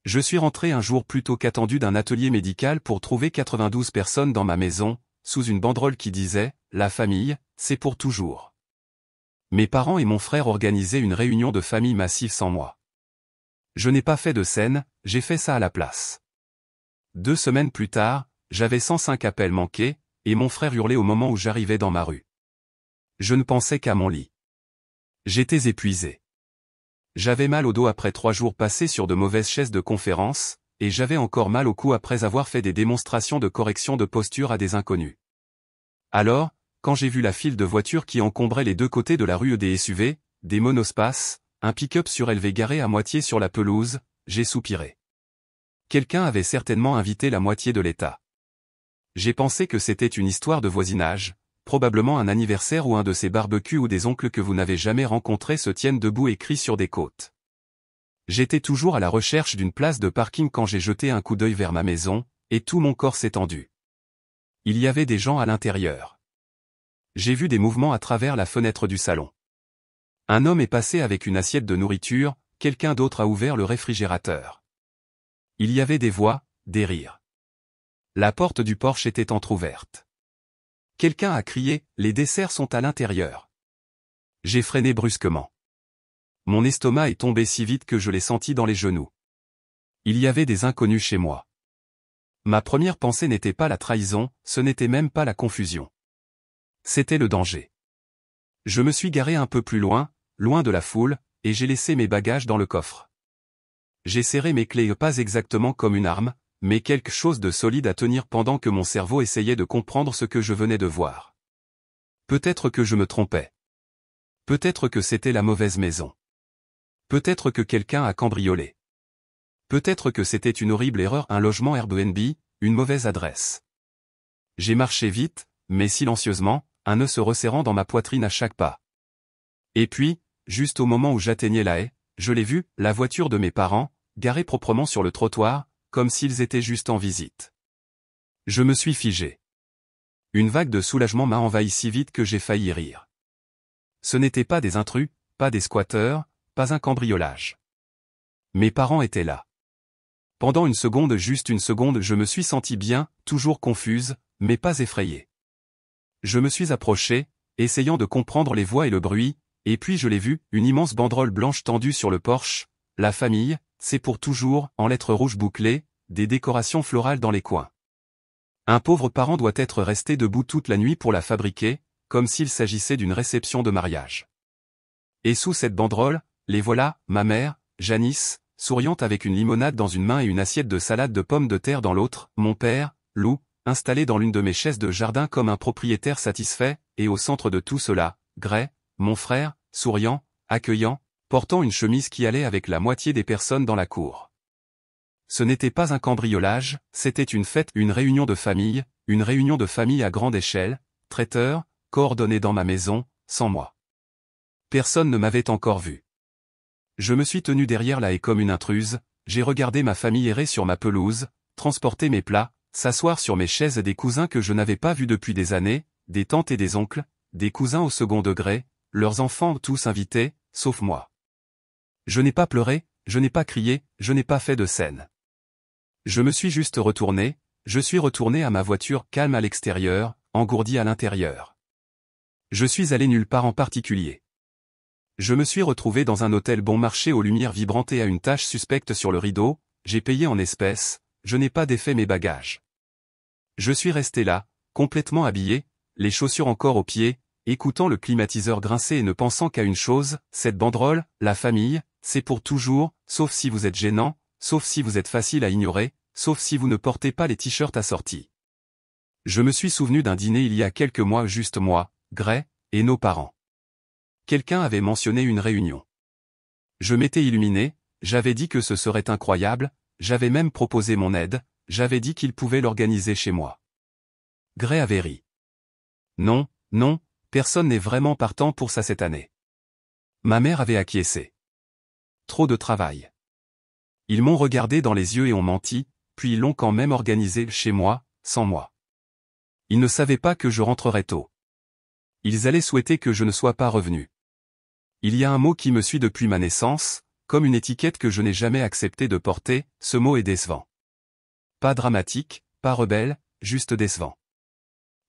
Je suis rentré un jour plus tôt qu'attendu d'un atelier médical pour trouver 92 personnes dans ma maison, sous une banderole qui disait « La famille, c'est pour toujours ». Mes parents et mon frère organisaient une réunion de famille massive sans moi. Je n'ai pas fait de scène, j'ai fait ça à la place. 2 semaines plus tard, j'avais 105 appels manqués, et mon frère hurlait au moment où j'arrivais dans ma rue. Je ne pensais qu'à mon lit. J'étais épuisé. J'avais mal au dos après 3 jours passés sur de mauvaises chaises de conférence, et j'avais encore mal au cou après avoir fait des démonstrations de correction de posture à des inconnus. Alors, quand j'ai vu la file de voitures qui encombrait les 2 côtés de la rue, des SUV, des monospaces, un pick-up surélevé garé à moitié sur la pelouse, j'ai soupiré. Quelqu'un avait certainement invité la moitié de l'État. J'ai pensé que c'était une histoire de voisinage, probablement un anniversaire ou un de ces barbecues où des oncles que vous n'avez jamais rencontrés se tiennent debout et crient sur des côtes. J'étais toujours à la recherche d'une place de parking quand j'ai jeté un coup d'œil vers ma maison, et tout mon corps s'est tendu. Il y avait des gens à l'intérieur. J'ai vu des mouvements à travers la fenêtre du salon. Un homme est passé avec une assiette de nourriture, quelqu'un d'autre a ouvert le réfrigérateur. Il y avait des voix, des rires. La porte du porche était entr'ouverte. Quelqu'un a crié « Les desserts sont à l'intérieur ». J'ai freiné brusquement. Mon estomac est tombé si vite que je l'ai senti dans les genoux. Il y avait des inconnus chez moi. Ma première pensée n'était pas la trahison, ce n'était même pas la confusion. C'était le danger. Je me suis garé un peu plus loin, loin de la foule, et j'ai laissé mes bagages dans le coffre. J'ai serré mes clés pas exactement comme une arme, mais quelque chose de solide à tenir pendant que mon cerveau essayait de comprendre ce que je venais de voir. Peut-être que je me trompais. Peut-être que c'était la mauvaise maison. Peut-être que quelqu'un a cambriolé. Peut-être que c'était une horrible erreur, un logement Airbnb, une mauvaise adresse. J'ai marché vite, mais silencieusement, un nœud se resserrant dans ma poitrine à chaque pas. Et puis, juste au moment où j'atteignais la haie, je l'ai vue, la voiture de mes parents, garée proprement sur le trottoir, comme s'ils étaient juste en visite. Je me suis figé. Une vague de soulagement m'a envahi si vite que j'ai failli rire. Ce n'étaient pas des intrus, pas des squatteurs, pas un cambriolage. Mes parents étaient là. Pendant une seconde, juste une seconde, je me suis senti bien, toujours confuse, mais pas effrayée. Je me suis approché, essayant de comprendre les voix et le bruit, et puis je l'ai vu, une immense banderole blanche tendue sur le porche, « La famille, c'est pour toujours », en lettres rouges bouclées, des décorations florales dans les coins. Un pauvre parent doit être resté debout toute la nuit pour la fabriquer, comme s'il s'agissait d'une réception de mariage. Et sous cette banderole, les voilà, ma mère, Janice, souriante avec une limonade dans une main et une assiette de salade de pommes de terre dans l'autre, mon père, Lou, installé dans l'une de mes chaises de jardin comme un propriétaire satisfait, et au centre de tout cela, Gray, mon frère, souriant, accueillant, portant une chemise qui allait avec la moitié des personnes dans la cour. Ce n'était pas un cambriolage, c'était une fête, une réunion de famille à grande échelle, traiteur, coordonnée dans ma maison, sans moi. Personne ne m'avait encore vu. Je me suis tenu derrière la haie comme une intruse, j'ai regardé ma famille errer sur ma pelouse, transporter mes plats, s'asseoir sur mes chaises, des cousins que je n'avais pas vus depuis des années, des tantes et des oncles, des cousins au second degré, leurs enfants tous invités, sauf moi. Je n'ai pas pleuré, je n'ai pas crié, je n'ai pas fait de scène. Je me suis juste retourné, je suis retourné à ma voiture calme à l'extérieur, engourdie à l'intérieur. Je suis allé nulle part en particulier. Je me suis retrouvé dans un hôtel bon marché aux lumières vibrantes et à une tache suspecte sur le rideau, j'ai payé en espèces, je n'ai pas défait mes bagages. Je suis resté là, complètement habillé, les chaussures encore aux pieds, écoutant le climatiseur grincer et ne pensant qu'à une chose, cette banderole, la famille, c'est pour toujours, sauf si vous êtes gênant, sauf si vous êtes facile à ignorer, sauf si vous ne portez pas les t-shirts assortis. Je me suis souvenu d'un dîner il y a quelques mois, juste moi, Gray, et nos parents. Quelqu'un avait mentionné une réunion. Je m'étais illuminé, j'avais dit que ce serait incroyable, j'avais même proposé mon aide, j'avais dit qu'il pouvait l'organiser chez moi. Gray avait ri. Non, non, personne n'est vraiment partant pour ça cette année. Ma mère avait acquiescé. Trop de travail. Ils m'ont regardé dans les yeux et ont menti, puis ils l'ont quand même organisé chez moi, sans moi. Ils ne savaient pas que je rentrerais tôt. Ils allaient souhaiter que je ne sois pas revenu. Il y a un mot qui me suit depuis ma naissance, comme une étiquette que je n'ai jamais accepté de porter, ce mot est décevant. Pas dramatique, pas rebelle, juste décevant.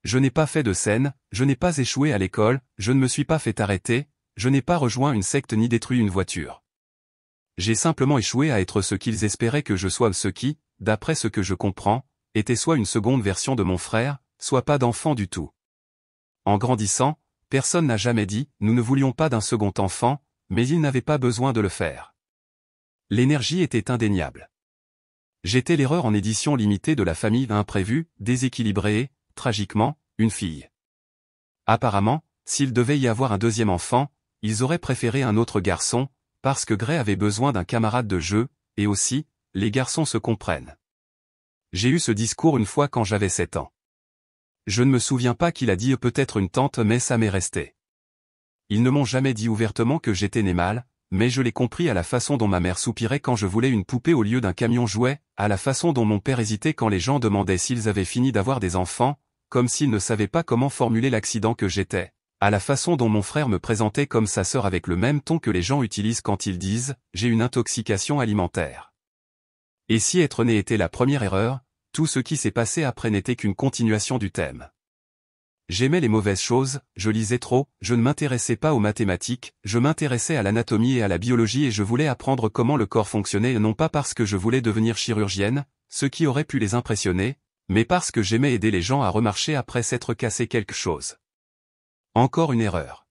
Je n'ai pas fait de scène, je n'ai pas échoué à l'école, je ne me suis pas fait arrêter, je n'ai pas rejoint une secte ni détruit une voiture. J'ai simplement échoué à être ce qu'ils espéraient que je sois, ce qui, d'après ce que je comprends, était soit une seconde version de mon frère, soit pas d'enfant du tout. En grandissant, personne n'a jamais dit « nous ne voulions pas d'un second enfant », mais ils n'avaient pas besoin de le faire. L'énergie était indéniable. J'étais l'erreur en édition limitée de la famille imprévue, déséquilibrée et, tragiquement, une fille. Apparemment, s'il devait y avoir un deuxième enfant, ils auraient préféré un autre garçon, parce que Gray avait besoin d'un camarade de jeu, et aussi, les garçons se comprennent. J'ai eu ce discours une fois quand j'avais 7 ans. Je ne me souviens pas qu'il a dit peut-être une tante, mais ça m'est resté. Ils ne m'ont jamais dit ouvertement que j'étais né mâle, mais je l'ai compris à la façon dont ma mère soupirait quand je voulais une poupée au lieu d'un camion jouet, à la façon dont mon père hésitait quand les gens demandaient s'ils avaient fini d'avoir des enfants, comme s'il ne savait pas comment formuler l'accident que j'étais, à la façon dont mon frère me présentait comme sa sœur avec le même ton que les gens utilisent quand ils disent « j'ai une intoxication alimentaire ». Et si être né était la première erreur, tout ce qui s'est passé après n'était qu'une continuation du thème. J'aimais les mauvaises choses, je lisais trop, je ne m'intéressais pas aux mathématiques, je m'intéressais à l'anatomie et à la biologie et je voulais apprendre comment le corps fonctionnait non pas parce que je voulais devenir chirurgienne, ce qui aurait pu les impressionner, mais parce que j'aimais aider les gens à remarcher après s'être cassé quelque chose. Encore une erreur.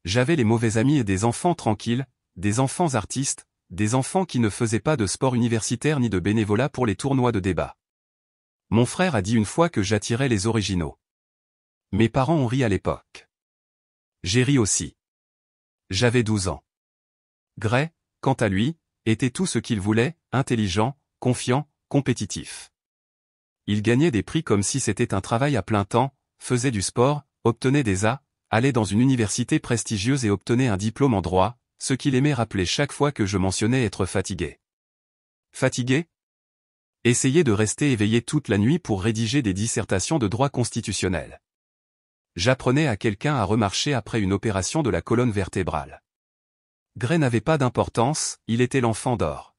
J'avais les mauvais amis et des enfants tranquilles, des enfants artistes, des enfants qui ne faisaient pas de sport universitaire ni de bénévolat pour les tournois de débat. Mon frère a dit une fois que j'attirais les originaux. Mes parents ont ri à l'époque. J'ai ri aussi. J'avais 12 ans. Gray, quant à lui, était tout ce qu'il voulait, intelligent, confiant, compétitif. Il gagnait des prix comme si c'était un travail à plein temps, faisait du sport, obtenait des A, allait dans une université prestigieuse et obtenait un diplôme en droit, ce qu'il aimait rappeler chaque fois que je mentionnais être fatigué. Fatigué ? Essayer de rester éveillé toute la nuit pour rédiger des dissertations de droit constitutionnel. J'apprenais à quelqu'un à remarcher après une opération de la colonne vertébrale. Gray n'avait pas d'importance, il était l'enfant d'or.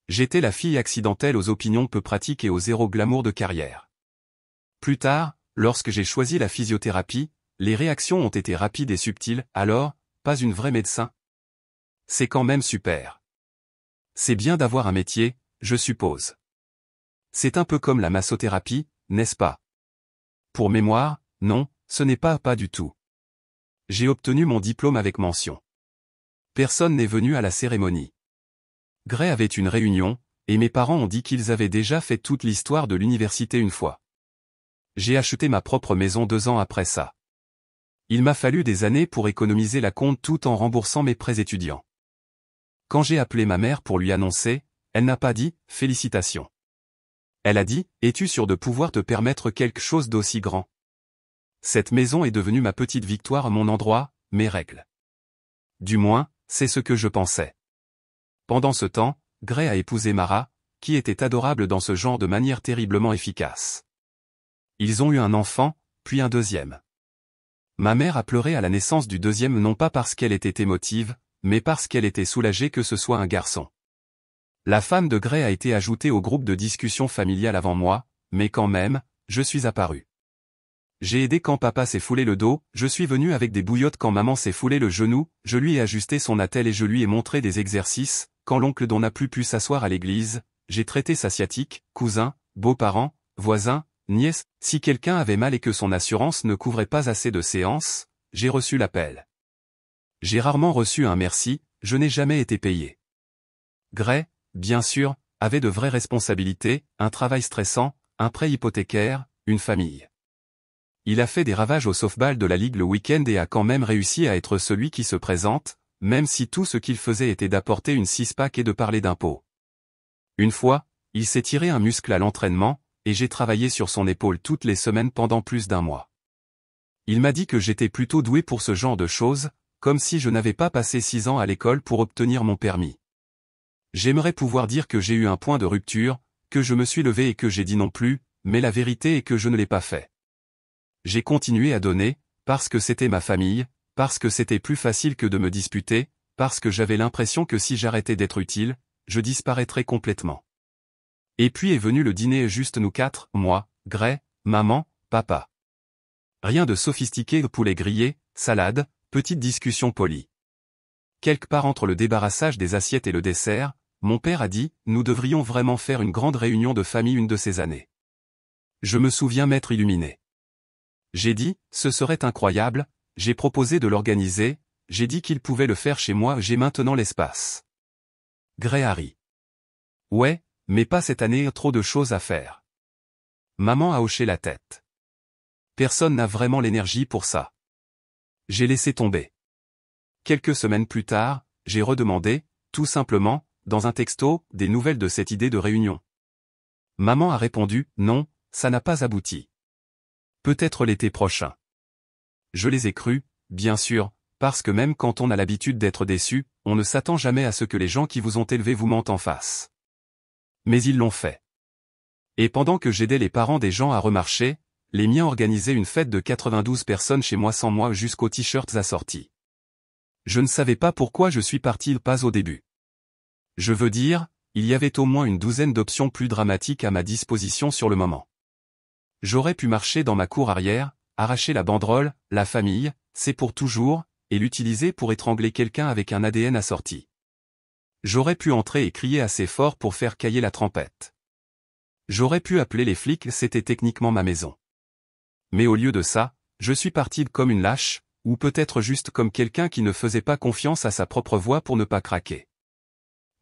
J'étais la fille accidentelle aux opinions peu pratiques et au zéro glamour de carrière. Plus tard, lorsque j'ai choisi la physiothérapie, les réactions ont été rapides et subtiles, alors, pas une vraie médecin. C'est quand même super. C'est bien d'avoir un métier, je suppose. C'est un peu comme la massothérapie, n'est-ce pas? Pour mémoire, non, ce n'est pas du tout. J'ai obtenu mon diplôme avec mention. Personne n'est venu à la cérémonie. Gray avait une réunion, et mes parents ont dit qu'ils avaient déjà fait toute l'histoire de l'université une fois. J'ai acheté ma propre maison 2 ans après ça. Il m'a fallu des années pour économiser la compte tout en remboursant mes prêts étudiants. Quand j'ai appelé ma mère pour lui annoncer, elle n'a pas dit « félicitations ». Elle a dit « es-tu sûr de pouvoir te permettre quelque chose d'aussi grand ?» Cette maison est devenue ma petite victoire, mon endroit, mes règles. Du moins, c'est ce que je pensais. Pendant ce temps, Gray a épousé Mara, qui était adorable dans ce genre de manière terriblement efficace. Ils ont eu un enfant, puis un deuxième. Ma mère a pleuré à la naissance du deuxième non pas parce qu'elle était émotive, mais parce qu'elle était soulagée que ce soit un garçon. La femme de Gray a été ajoutée au groupe de discussion familiale avant moi, mais quand même, je suis apparu. J'ai aidé quand papa s'est foulé le dos, je suis venu avec des bouillottes quand maman s'est foulé le genou, je lui ai ajusté son attelle et je lui ai montré des exercices, quand l'oncle dont n'a plus pu s'asseoir à l'église, j'ai traité sa sciatique, cousin, beaux-parents, voisins, nièce, si quelqu'un avait mal et que son assurance ne couvrait pas assez de séances, j'ai reçu l'appel. J'ai rarement reçu un merci, je n'ai jamais été payé. Gray, bien sûr, avait de vraies responsabilités, un travail stressant, un prêt hypothécaire, une famille. Il a fait des ravages au softball de la ligue le week-end et a quand même réussi à être celui qui se présente, même si tout ce qu'il faisait était d'apporter une six-pack et de parler d'impôts. Une fois, il s'est tiré un muscle à l'entraînement, et j'ai travaillé sur son épaule toutes les semaines pendant plus d'1 mois. Il m'a dit que j'étais plutôt doué pour ce genre de choses, comme si je n'avais pas passé 6 ans à l'école pour obtenir mon permis. J'aimerais pouvoir dire que j'ai eu un point de rupture, que je me suis levé et que j'ai dit non plus, mais la vérité est que je ne l'ai pas fait. J'ai continué à donner, parce que c'était ma famille, parce que c'était plus facile que de me disputer, parce que j'avais l'impression que si j'arrêtais d'être utile, je disparaîtrais complètement. Et puis est venu le dîner juste nous quatre, moi, Gray, maman, papa. Rien de sophistiqué, poulet grillé, salade, petite discussion polie. Quelque part entre le débarrassage des assiettes et le dessert, mon père a dit, nous devrions vraiment faire une grande réunion de famille une de ces années. Je me souviens m'être illuminé. J'ai dit, ce serait incroyable, j'ai proposé de l'organiser, j'ai dit qu'il pouvait le faire chez moi, j'ai maintenant l'espace. Gray a ri. Ouais, mais pas cette année, trop de choses à faire. Maman a hoché la tête. Personne n'a vraiment l'énergie pour ça. J'ai laissé tomber. Quelques semaines plus tard, j'ai redemandé, tout simplement, dans un texto, des nouvelles de cette idée de réunion. Maman a répondu, non, ça n'a pas abouti. Peut-être l'été prochain. Je les ai crus, bien sûr, parce que même quand on a l'habitude d'être déçu, on ne s'attend jamais à ce que les gens qui vous ont élevé vous mentent en face. Mais ils l'ont fait. Et pendant que j'aidais les parents des gens à remarcher, les miens organisaient une fête de 92 personnes chez moi sans moi jusqu'aux t-shirts assortis. Je ne savais pas pourquoi je suis parti pas au début. Je veux dire, il y avait au moins une douzaine d'options plus dramatiques à ma disposition sur le moment. J'aurais pu marcher dans ma cour arrière, arracher la banderole, la famille, c'est pour toujours, et l'utiliser pour étrangler quelqu'un avec un ADN assorti. J'aurais pu entrer et crier assez fort pour faire cailler la trompette. J'aurais pu appeler les flics, c'était techniquement ma maison. Mais au lieu de ça, je suis parti comme une lâche, ou peut-être juste comme quelqu'un qui ne faisait pas confiance à sa propre voix pour ne pas craquer.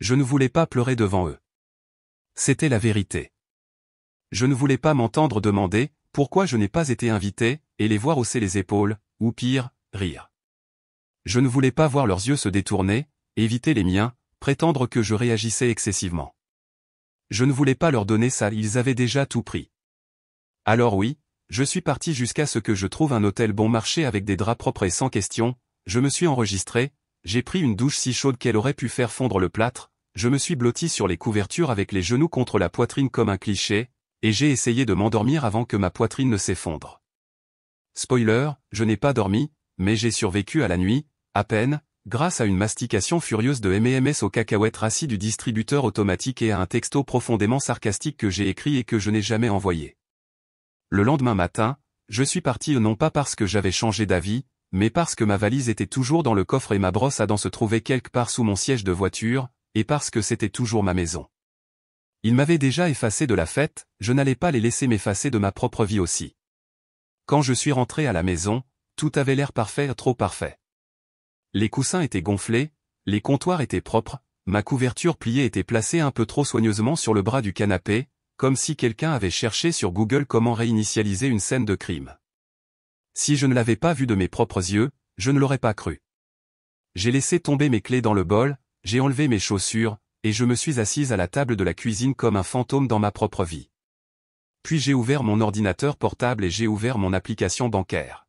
Je ne voulais pas pleurer devant eux. C'était la vérité. Je ne voulais pas m'entendre demander pourquoi je n'ai pas été invité, et les voir hausser les épaules, ou pire, rire. Je ne voulais pas voir leurs yeux se détourner, éviter les miens, prétendre que je réagissais excessivement. Je ne voulais pas leur donner ça, ils avaient déjà tout pris. Alors oui, je suis parti jusqu'à ce que je trouve un hôtel bon marché avec des draps propres et sans question, je me suis enregistré, j'ai pris une douche si chaude qu'elle aurait pu faire fondre le plâtre, je me suis blotti sur les couvertures avec les genoux contre la poitrine comme un cliché, et j'ai essayé de m'endormir avant que ma poitrine ne s'effondre. Spoiler, je n'ai pas dormi, mais j'ai survécu à la nuit, à peine, grâce à une mastication furieuse de M&M's aux cacahuètes rassis du distributeur automatique et à un texto profondément sarcastique que j'ai écrit et que je n'ai jamais envoyé. Le lendemain matin, je suis parti non pas parce que j'avais changé d'avis, mais parce que ma valise était toujours dans le coffre et ma brosse à dents se trouvait quelque part sous mon siège de voiture, et parce que c'était toujours ma maison. Ils m'avaient déjà effacé de la fête, je n'allais pas les laisser m'effacer de ma propre vie aussi. Quand je suis rentré à la maison, tout avait l'air parfait, trop parfait. Les coussins étaient gonflés, les comptoirs étaient propres, ma couverture pliée était placée un peu trop soigneusement sur le bras du canapé, comme si quelqu'un avait cherché sur Google comment réinitialiser une scène de crime. Si je ne l'avais pas vu de mes propres yeux, je ne l'aurais pas cru. J'ai laissé tomber mes clés dans le bol, j'ai enlevé mes chaussures, et je me suis assise à la table de la cuisine comme un fantôme dans ma propre vie. Puis j'ai ouvert mon ordinateur portable et j'ai ouvert mon application bancaire.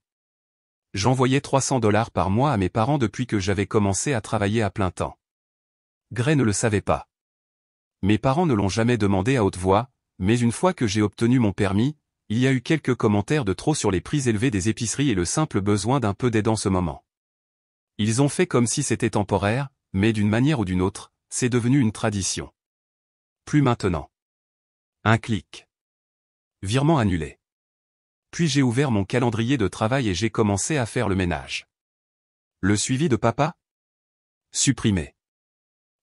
J'envoyais $300 par mois à mes parents depuis que j'avais commencé à travailler à plein temps. Gray ne le savait pas. Mes parents ne l'ont jamais demandé à haute voix, mais une fois que j'ai obtenu mon permis, il y a eu quelques commentaires de trop sur les prix élevés des épiceries et le simple besoin d'un peu d'aide en ce moment. Ils ont fait comme si c'était temporaire, mais d'une manière ou d'une autre, c'est devenu une tradition. Plus maintenant. Un clic. Virement annulé. Puis j'ai ouvert mon calendrier de travail et j'ai commencé à faire le ménage. Le suivi de papa? Supprimé.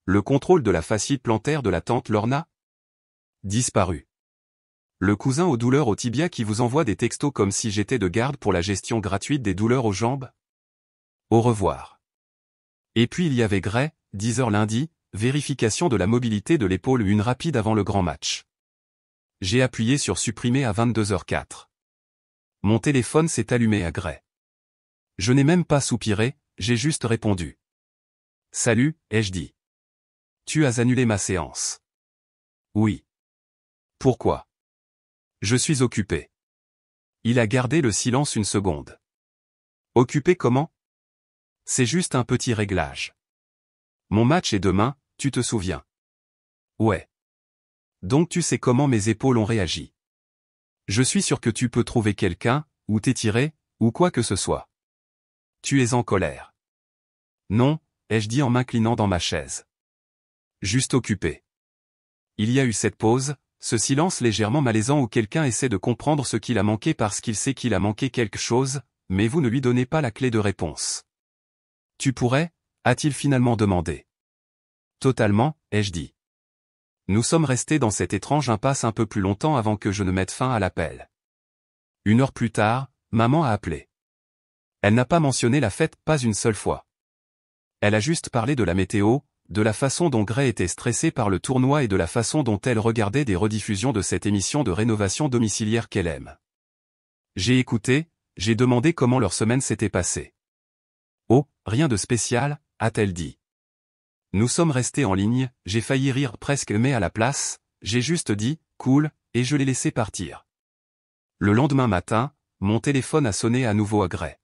Le contrôle de la fascite plantaire de la tante Lorna? Disparu. Le cousin aux douleurs au tibia qui vous envoie des textos comme si j'étais de garde pour la gestion gratuite des douleurs aux jambes? Au revoir. Et puis il y avait Gray, 10h lundi, vérification de la mobilité de l'épaule une rapide avant le grand match. J'ai appuyé sur supprimer à 22h04. Mon téléphone s'est allumé à Gray. Je n'ai même pas soupiré, j'ai juste répondu. Salut, ai-je dit. Tu as annulé ma séance. Oui. Pourquoi? Je suis occupé. Il a gardé le silence une seconde. Occupé comment? C'est juste un petit réglage. Mon match est demain, tu te souviens? Ouais. Donc tu sais comment mes épaules ont réagi. Je suis sûr que tu peux trouver quelqu'un, ou t'étirer, ou quoi que ce soit. Tu es en colère. Non, ai-je dit en m'inclinant dans ma chaise. Juste occupé. Il y a eu cette pause, ce silence légèrement malaisant où quelqu'un essaie de comprendre ce qu'il a manqué parce qu'il sait qu'il a manqué quelque chose, mais vous ne lui donnez pas la clé de réponse. Tu pourrais, a-t-il finalement demandé. Totalement, ai-je dit. Nous sommes restés dans cette étrange impasse un peu plus longtemps avant que je ne mette fin à l'appel. 1 heure plus tard, maman a appelé. Elle n'a pas mentionné la fête pas une seule fois. Elle a juste parlé de la météo, de la façon dont Gray était stressée par le tournoi et de la façon dont elle regardait des rediffusions de cette émission de rénovation domiciliaire qu'elle aime. J'ai écouté, j'ai demandé comment leur semaine s'était passée. Oh, rien de spécial, a-t-elle dit. Nous sommes restés en ligne, j'ai failli rire presque mais à la place, j'ai juste dit, cool, et je l'ai laissé partir. Le lendemain matin, mon téléphone a sonné à nouveau à Gray.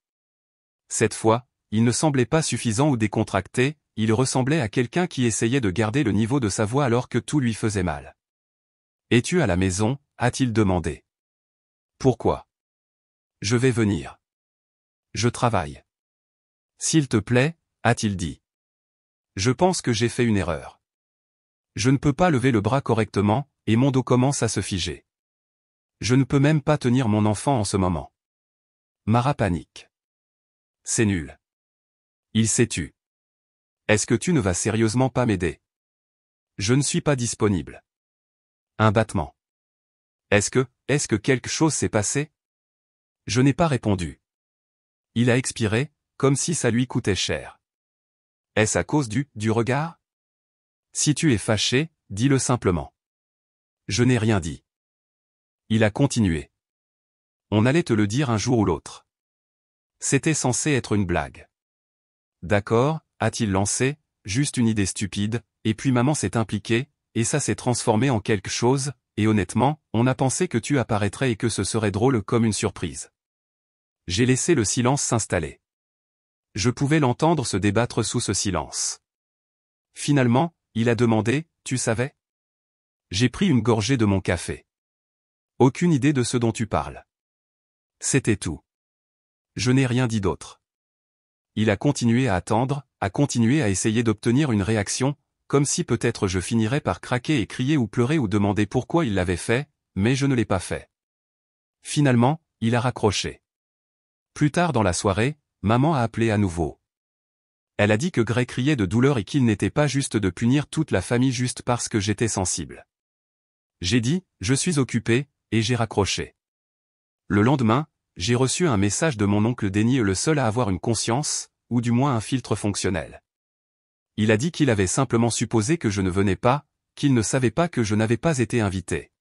Cette fois, il ne semblait pas suffisant ou décontracté, il ressemblait à quelqu'un qui essayait de garder le niveau de sa voix alors que tout lui faisait mal. « Es-tu à la maison » a-t-il demandé. « Pourquoi ?»« Je vais venir. »« Je travaille. »« S'il te plaît » a-t-il dit. « Je pense que j'ai fait une erreur. Je ne peux pas lever le bras correctement, et mon dos commence à se figer. Je ne peux même pas tenir mon enfant en ce moment. » Mara panique. « C'est nul. Il s'est tu. Est-ce que tu ne vas sérieusement pas m'aider? Je ne suis pas disponible. Un battement. Est-ce que quelque chose s'est passé? Je n'ai pas répondu. Il a expiré, comme si ça lui coûtait cher. Est-ce à cause du regard? Si tu es fâché, dis-le simplement. Je n'ai rien dit. Il a continué. On allait te le dire un jour ou l'autre. C'était censé être une blague. D'accord, a-t-il lancé, juste une idée stupide, et puis maman s'est impliquée, et ça s'est transformé en quelque chose, et honnêtement, on a pensé que tu apparaîtrais et que ce serait drôle comme une surprise. J'ai laissé le silence s'installer. Je pouvais l'entendre se débattre sous ce silence. Finalement, il a demandé, tu savais? J'ai pris une gorgée de mon café. Aucune idée de ce dont tu parles. C'était tout. Je n'ai rien dit d'autre. Il a continué à attendre, a continué à essayer d'obtenir une réaction, comme si peut-être je finirais par craquer et crier ou pleurer ou demander pourquoi il l'avait fait, mais je ne l'ai pas fait. Finalement, il a raccroché. Plus tard dans la soirée, maman a appelé à nouveau. Elle a dit que Gray criait de douleur et qu'il n'était pas juste de punir toute la famille juste parce que j'étais sensible. J'ai dit, je suis occupé, et j'ai raccroché. Le lendemain, j'ai reçu un message de mon oncle Denis, le seul à avoir une conscience, ou du moins un filtre fonctionnel. Il a dit qu'il avait simplement supposé que je ne venais pas, qu'il ne savait pas que je n'avais pas été invité.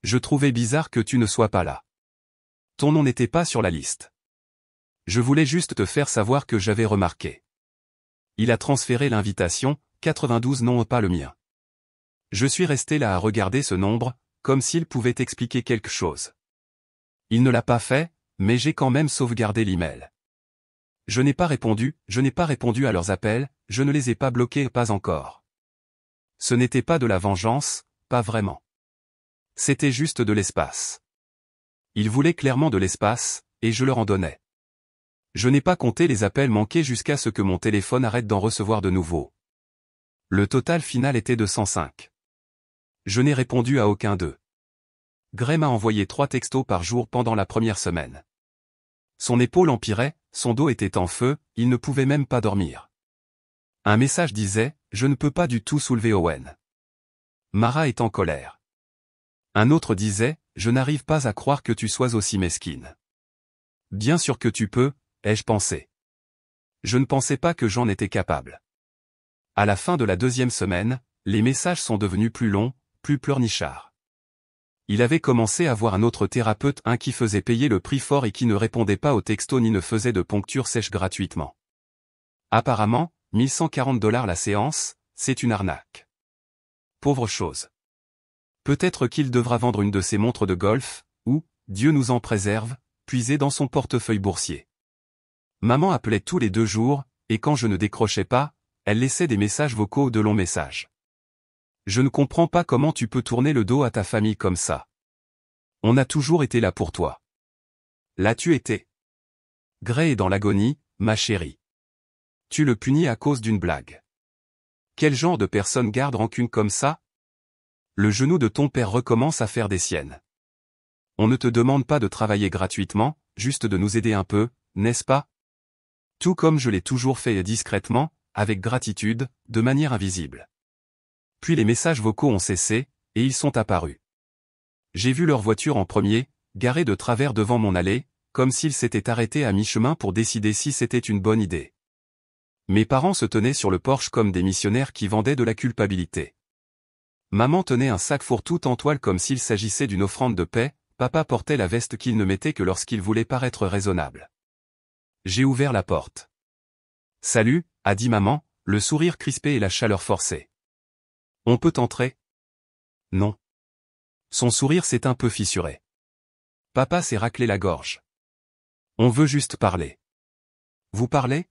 Je trouvais bizarre que tu ne sois pas là. Ton nom n'était pas sur la liste. Je voulais juste te faire savoir que j'avais remarqué. Il a transféré l'invitation, 92 non pas le mien. Je suis resté là à regarder ce nombre, comme s'il pouvait expliquer quelque chose. Il ne l'a pas fait, mais j'ai quand même sauvegardé l'email. Je n'ai pas répondu à leurs appels, je ne les ai pas bloqués, pas encore. Ce n'était pas de la vengeance, pas vraiment. C'était juste de l'espace. Ils voulaient clairement de l'espace, et je leur en donnais. Je n'ai pas compté les appels manqués jusqu'à ce que mon téléphone arrête d'en recevoir de nouveaux. Le total final était de 105. Je n'ai répondu à aucun d'eux. Gray m'a envoyé 3 textos par jour pendant la première semaine. Son épaule empirait, son dos était en feu, il ne pouvait même pas dormir. Un message disait, je ne peux pas du tout soulever Owen. Mara est en colère. Un autre disait, je n'arrive pas à croire que tu sois aussi mesquine. Bien sûr que tu peux, ai-je pensé. Je ne pensais pas que j'en étais capable. À la fin de la 2e semaine, les messages sont devenus plus longs, plus pleurnichards. Il avait commencé à voir un autre thérapeute, un qui faisait payer le prix fort et qui ne répondait pas aux textos ni ne faisait de poncture sèche gratuitement. Apparemment, 1140 $ la séance, c'est une arnaque. Pauvre chose. Peut-être qu'il devra vendre une de ses montres de golf, ou, Dieu nous en préserve, puiser dans son portefeuille boursier. Maman appelait tous les 2 jours, et quand je ne décrochais pas, elle laissait des messages vocaux ou de longs messages. Je ne comprends pas comment tu peux tourner le dos à ta famille comme ça. On a toujours été là pour toi. L'as-tu été? Gray est dans l'agonie, ma chérie. Tu le punis à cause d'une blague. Quel genre de personne garde rancune comme ça? Le genou de ton père recommence à faire des siennes. On ne te demande pas de travailler gratuitement, juste de nous aider un peu, n'est-ce pas? Tout comme je l'ai toujours fait discrètement, avec gratitude, de manière invisible. Puis les messages vocaux ont cessé, et ils sont apparus. J'ai vu leur voiture en premier, garée de travers devant mon allée, comme s'ils s'étaient arrêtés à mi-chemin pour décider si c'était une bonne idée. Mes parents se tenaient sur le porche comme des missionnaires qui vendaient de la culpabilité. Maman tenait un sac fourre-tout en toile comme s'il s'agissait d'une offrande de paix, papa portait la veste qu'il ne mettait que lorsqu'il voulait paraître raisonnable. J'ai ouvert la porte. « Salut », a dit maman, le sourire crispé et la chaleur forcée. « On peut entrer ?» « Non. » Son sourire s'est un peu fissuré. Papa s'est raclé la gorge. « On veut juste parler. »« Vous parlez ?»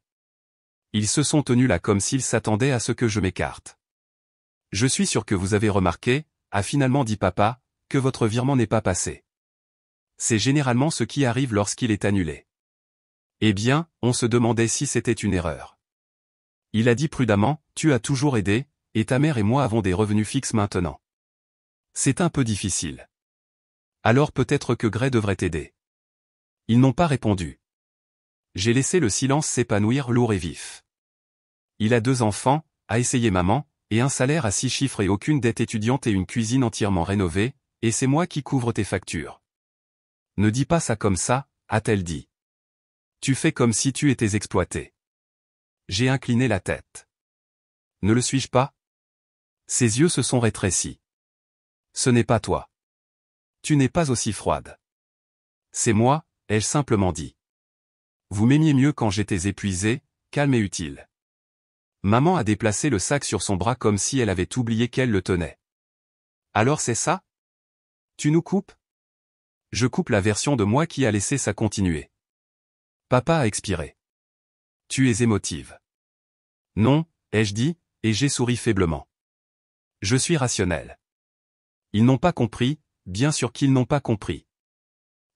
Ils se sont tenus là comme s'ils s'attendaient à ce que je m'écarte. « Je suis sûr que vous avez remarqué, » a finalement dit papa, « que votre virement n'est pas passé. C'est généralement ce qui arrive lorsqu'il est annulé. » Eh bien, on se demandait si c'était une erreur. Il a dit prudemment, « Tu as toujours aidé, et ta mère et moi avons des revenus fixes maintenant. C'est un peu difficile. Alors peut-être que Gray devrait t'aider. » Ils n'ont pas répondu. J'ai laissé le silence s'épanouir lourd et vif. Il a 2 enfants, a essayé maman, et un salaire à 6 chiffres et aucune dette étudiante et une cuisine entièrement rénovée, et c'est moi qui couvre tes factures. Ne dis pas ça comme ça, a-t-elle dit. Tu fais comme si tu étais exploité. J'ai incliné la tête. Ne le suis-je pas? Ses yeux se sont rétrécis. Ce n'est pas toi. Tu n'es pas aussi froide. C'est moi, ai-je simplement dit. Vous m'aimiez mieux quand j'étais épuisé, calme et utile. Maman a déplacé le sac sur son bras comme si elle avait oublié qu'elle le tenait. Alors c'est ça? Tu nous coupes? Je coupe la version de moi qui a laissé ça continuer. Papa a expiré. Tu es émotive. Non, ai-je dit, et j'ai souri faiblement. Je suis rationnel. Ils n'ont pas compris, bien sûr qu'ils n'ont pas compris.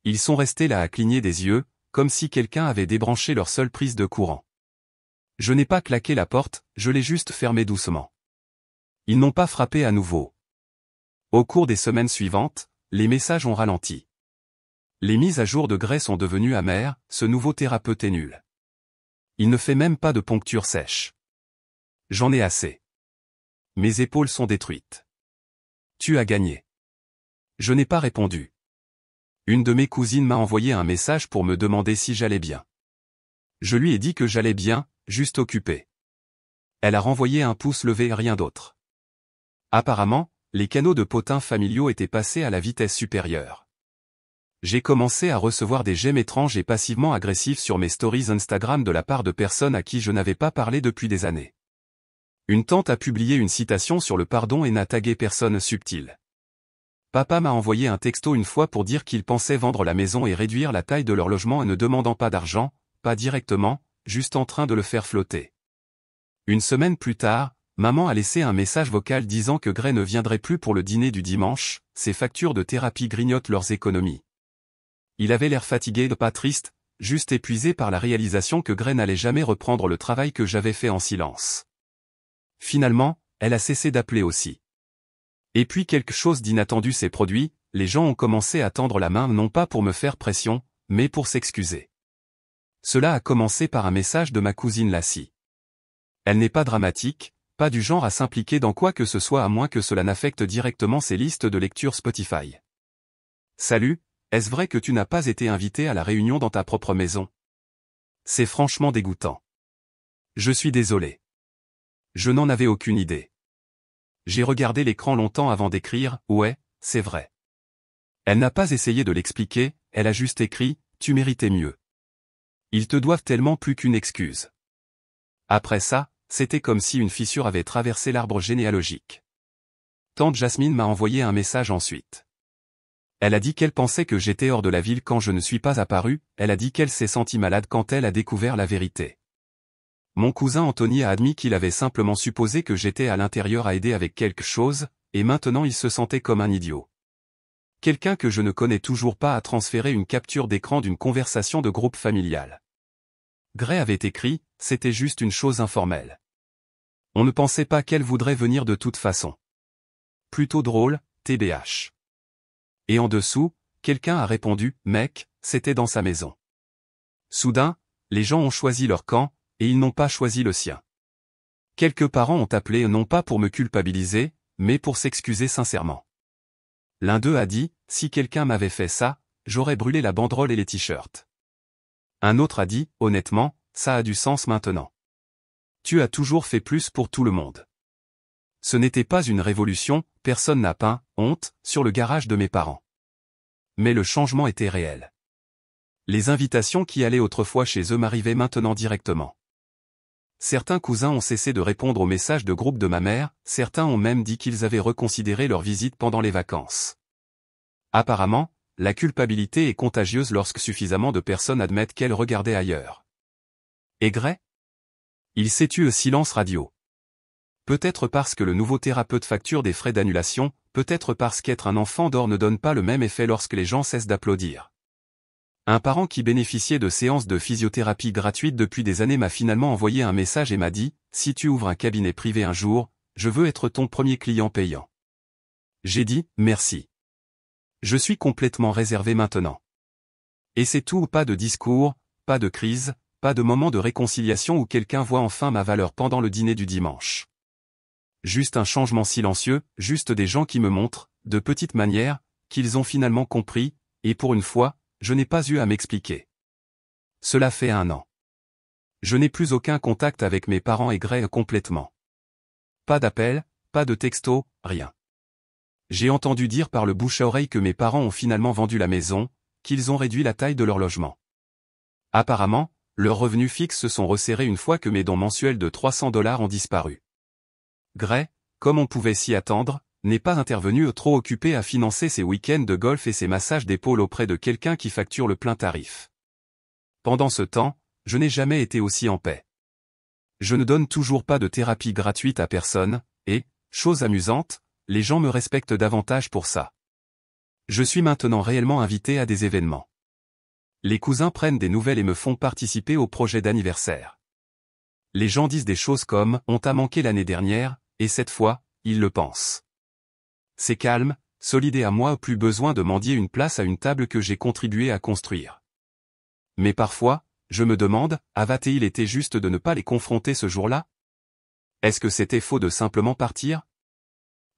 Ils sont restés là à cligner des yeux, comme si quelqu'un avait débranché leur seule prise de courant. Je n'ai pas claqué la porte, je l'ai juste fermée doucement. Ils n'ont pas frappé à nouveau. Au cours des semaines suivantes, les messages ont ralenti. Les mises à jour de Gray sont devenues amères, ce nouveau thérapeute est nul. Il ne fait même pas de poncture sèche. J'en ai assez. Mes épaules sont détruites. Tu as gagné. Je n'ai pas répondu. Une de mes cousines m'a envoyé un message pour me demander si j'allais bien. Je lui ai dit que j'allais bien, juste occupé. Elle a renvoyé un pouce levé et rien d'autre. Apparemment, les canaux de potins familiaux étaient passés à la vitesse supérieure. J'ai commencé à recevoir des j'aime étranges et passivement agressifs sur mes stories Instagram de la part de personnes à qui je n'avais pas parlé depuis des années. Une tante a publié une citation sur le pardon et n'a tagué personne subtile. Papa m'a envoyé un texto une fois pour dire qu'il pensait vendre la maison et réduire la taille de leur logement en ne demandant pas d'argent, pas directement, juste en train de le faire flotter. Une semaine plus tard, maman a laissé un message vocal disant que Gray ne viendrait plus pour le dîner du dimanche, ses factures de thérapie grignotent leurs économies. Il avait l'air fatigué, pas triste, juste épuisé par la réalisation que Gray n'allait jamais reprendre le travail que j'avais fait en silence. Finalement, elle a cessé d'appeler aussi. Et puis quelque chose d'inattendu s'est produit, les gens ont commencé à tendre la main non pas pour me faire pression, mais pour s'excuser. Cela a commencé par un message de ma cousine Lassie. Elle n'est pas dramatique, pas du genre à s'impliquer dans quoi que ce soit à moins que cela n'affecte directement ses listes de lecture Spotify. Salut, est-ce vrai que tu n'as pas été invité à la réunion dans ta propre maison? C'est franchement dégoûtant. Je suis désolé. Je n'en avais aucune idée. J'ai regardé l'écran longtemps avant d'écrire, ouais, c'est vrai. Elle n'a pas essayé de l'expliquer, elle a juste écrit, tu méritais mieux. Ils te doivent tellement plus qu'une excuse. Après ça, c'était comme si une fissure avait traversé l'arbre généalogique. Tante Jasmine m'a envoyé un message ensuite. Elle a dit qu'elle pensait que j'étais hors de la ville quand je ne suis pas apparu, elle a dit qu'elle s'est sentie malade quand elle a découvert la vérité. Mon cousin Anthony a admis qu'il avait simplement supposé que j'étais à l'intérieur à aider avec quelque chose, et maintenant il se sentait comme un idiot. Quelqu'un que je ne connais toujours pas a transféré une capture d'écran d'une conversation de groupe familial. Gray avait écrit, c'était juste une chose informelle. On ne pensait pas qu'elle voudrait venir de toute façon. Plutôt drôle, TBH. Et en dessous, quelqu'un a répondu, mec, c'était dans sa maison. Soudain, les gens ont choisi leur camp, et ils n'ont pas choisi le sien. Quelques parents ont appelé non pas pour me culpabiliser, mais pour s'excuser sincèrement. L'un d'eux a dit, si quelqu'un m'avait fait ça, j'aurais brûlé la banderole et les t-shirts. Un autre a dit, honnêtement, ça a du sens maintenant. Tu as toujours fait plus pour tout le monde. Ce n'était pas une révolution, personne n'a peint, honte, sur le garage de mes parents. Mais le changement était réel. Les invitations qui allaient autrefois chez eux m'arrivaient maintenant directement. Certains cousins ont cessé de répondre aux messages de groupe de ma mère, certains ont même dit qu'ils avaient reconsidéré leur visite pendant les vacances. Apparemment, la culpabilité est contagieuse lorsque suffisamment de personnes admettent qu'elles regardaient ailleurs. Aigret ? Il s'est tu le silence radio. Peut-être parce que le nouveau thérapeute facture des frais d'annulation, peut-être parce qu'être un enfant d'or ne donne pas le même effet lorsque les gens cessent d'applaudir. Un parent qui bénéficiait de séances de physiothérapie gratuites depuis des années m'a finalement envoyé un message et m'a dit, si tu ouvres un cabinet privé un jour, je veux être ton premier client payant. J'ai dit, merci. Je suis complètement réservé maintenant. Et c'est tout, pas de discours, pas de crise, pas de moment de réconciliation où quelqu'un voit enfin ma valeur pendant le dîner du dimanche. Juste un changement silencieux, juste des gens qui me montrent, de petites manières, qu'ils ont finalement compris, et pour une fois, je n'ai pas eu à m'expliquer. Cela fait 1 an. Je n'ai plus aucun contact avec mes parents aigrais complètement. Pas d'appel, pas de texto, rien. J'ai entendu dire par le bouche à oreille que mes parents ont finalement vendu la maison, qu'ils ont réduit la taille de leur logement. Apparemment, leurs revenus fixes se sont resserrés une fois que mes dons mensuels de $300 ont disparu. Gray, comme on pouvait s'y attendre, n'est pas intervenu trop occupé à financer ses week-ends de golf et ses massages d'épaule auprès de quelqu'un qui facture le plein tarif. Pendant ce temps, je n'ai jamais été aussi en paix. Je ne donne toujours pas de thérapie gratuite à personne, et, chose amusante, les gens me respectent davantage pour ça. Je suis maintenant réellement invité à des événements. Les cousins prennent des nouvelles et me font participer au projet d'anniversaire. Les gens disent des choses comme « on t'a manqué l'année dernière », et cette fois, ils le pensent. C'est calme, solide et à moi plus besoin de mendier une place à une table que j'ai contribué à construire. Mais parfois, je me demande, avait-il été juste de ne pas les confronter ce jour-là? Est-ce que c'était faux de simplement partir?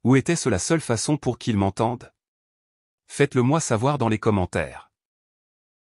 Ou était-ce la seule façon pour qu'ils m'entendent? Faites-le moi savoir dans les commentaires.